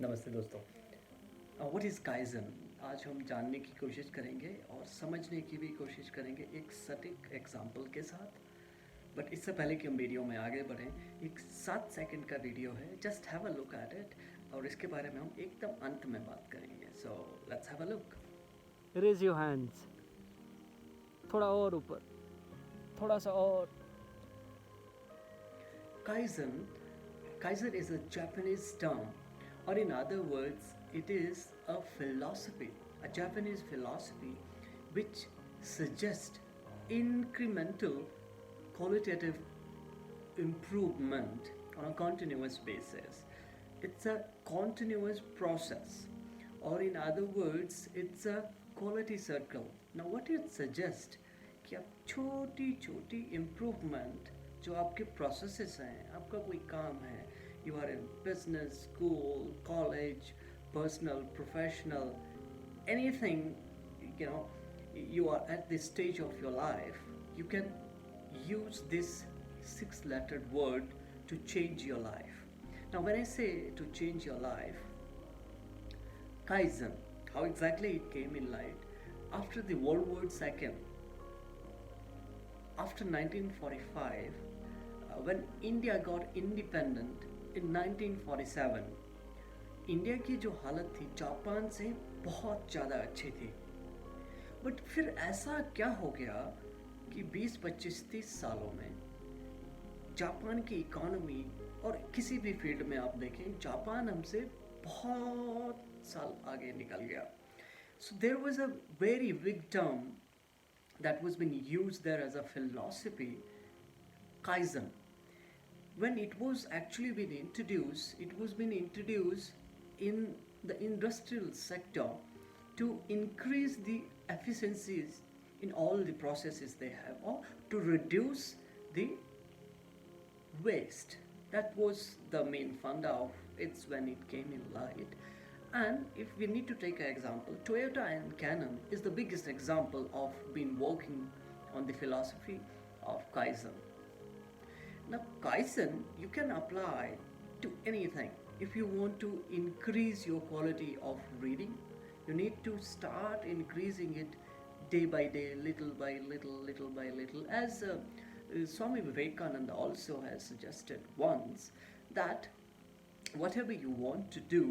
नमस्ते दोस्तों। What is kaizen? आज हम जानने की कोशिश करेंगे और समझने की भी कोशिश करेंगे एक सटीक एग्जाम्पल के साथ। बट इससे पहले कि हम वीडियो में आगे बढ़ें, एक 7 सेकंड का वीडियो है, just have a look at it और इसके बारे में हम एकदम अंत में बात करेंगे। So let's have a look. Raise your hands. थोड़ा और ऊपर, थोड़ा सा और। Kaizen, Kaizen is a Japanese term, or in other words, it is a philosophy, a Japanese philosophy which suggests incremental qualitative improvement on a continuous basis. It's a continuous process, or in other words, it's a quality circle. Now, what it suggests कि आप छोटी छोटी improvement जो आपके processes हैं, आपका कोई काम है, you are in business, school, college, personal, professional, anything, you are at this stage of your life, you can use this 6 lettered word to change your life. Now, when I say to change your life, Kaizen, how exactly it came in light? After the World War II, after 1945, when India got independent in 1947, India की जो हालत थी Japan से बहुत ज़्यादा अच्छी थी। But फिर ऐसा क्या हो गया कि 20, 25, 30 सालों में जापान की इकोनॉमी और किसी भी फील्ड में आप देखें, जापान हमसे बहुत साल आगे निकल गया। So there was a very big term that was being used there as a philosophy, Kaizen. When it was actually being introduced, it was being introduced in the industrial sector to increase the efficiencies in all the processes they have, or to reduce the waste. That was the main funda of it when it came in light. And if we need to take an example, Toyota and Canon is the biggest example of been working on the philosophy of Kaizen. Now, Kaizen you can apply to anything. If you want to increase your quality of reading, you need to start increasing it day by day, little by little, little by little. As Swami Vivekananda also has suggested once, that whatever you want to do,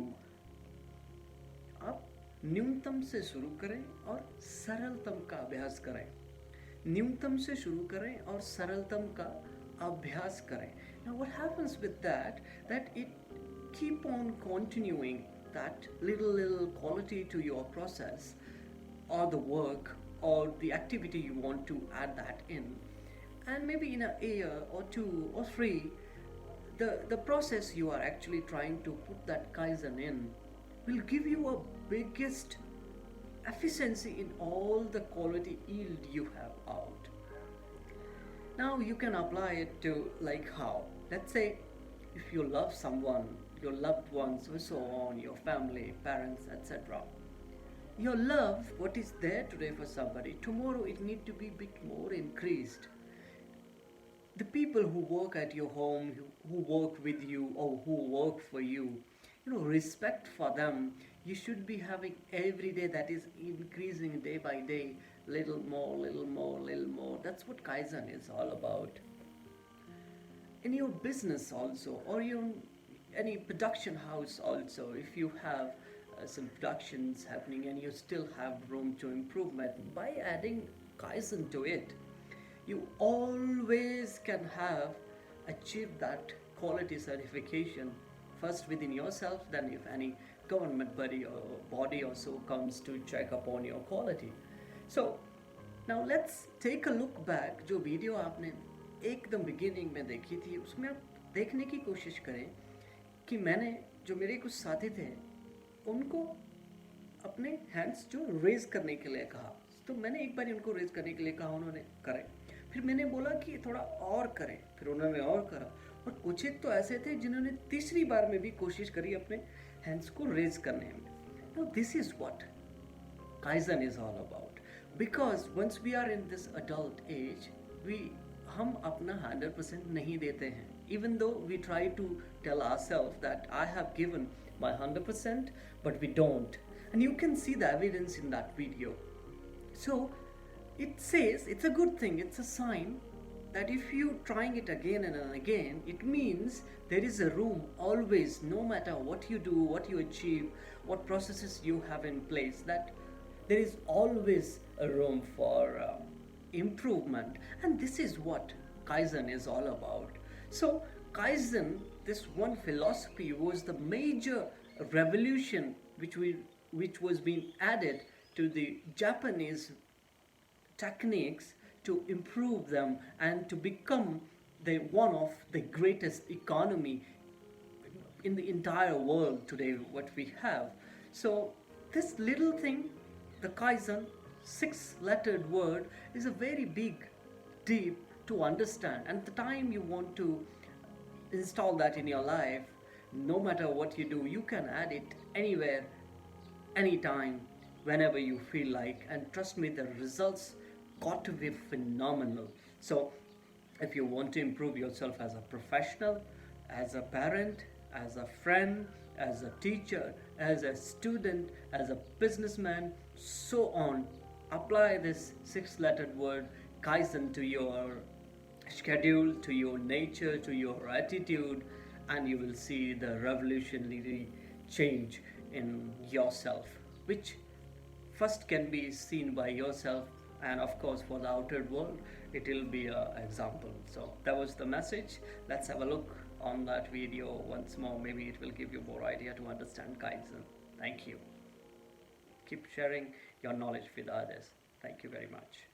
आप न्यूनतम से शुरू करें और सरलतम का अभ्यास करें। न्यूनतम से शुरू करें और सरलतम का अभ्यास करें। Now what happens with that, that it keep on continuing that little quality to your process or the work or the activity you want to add that in, and maybe in a year or 2 or 3, the process you are actually trying to put that Kaizen in will give you a biggest efficiency in all the quality yield you have out. Now you can apply it to like how, let's say, if you love someone, your loved ones and so on, your family, parents, etc. Your love, what is there today for somebody, tomorrow it need to be bit more increased. The people who work at your home, who work with you or who work for you, respect for them you should be having every day, that is increasing day by day, little more, little more, little more. That's what Kaizen is all about. In your business also, or your any production house also, if you have some productions happening and you still have room to improvement, by adding Kaizen to it, you always can have achieved that quality certification, first within yourself, then if any government body or so comes to check upon your quality. So now let's take a look back. जो video आपने एकदम beginning में देखी थी, उसमें आप देखने की कोशिश करें कि मैंने जो मेरे कुछ साथी थे उनको अपने हैंड्स जो रेज करने के लिए कहा, तो मैंने एक बार उनको रेज करने के लिए कहा, उन्होंने करे, फिर मैंने बोला कि थोड़ा और करें, फिर उन्होंने और करा, और कुछ एक तो ऐसे थे जिन्होंने तीसरी बार में भी कोशिश करी अपने हैंड्स को रेज करने में. Now this is what Kaizen is all about, because once we are in this adult age, हम अपना 100% नहीं देते हैं, even though we try to tell ourselves that I have given by 100%, but we don't. And you can see the evidence in that video. So it says it's a good thing, it's a sign that if you trying it again and again, it means there is a room always, no matter what you do, what you achieve, what processes you have in place, that there is always a room for improvement. And this is what Kaizen is all about. So Kaizen, this one philosophy, was the major revolution which was being added to the Japanese techniques to improve them and to become the one of the greatest economy in the entire world today what we have. So this little thing, the Kaizen, six-lettered word, is a very big, deep to understand. And the time you want to install that in your life, no matter what you do, you can add it anywhere, anytime, whenever you feel like. And trust me, the results got to be phenomenal. So if you want to improve yourself as a professional, as a parent, as a friend, as a teacher, as a student, as a businessman, so on, apply this six-lettered word Kaizen to your schedule, to your nature, to your attitude, and you will see the revolutionary change in yourself, which first can be seen by yourself, and of course for the outer world it will be an example. So that was the message. Let's have a look on that video once more. Maybe it will give you more idea to understand Kaizen. Thank you. Keep sharing your knowledge with others. Thank you very much.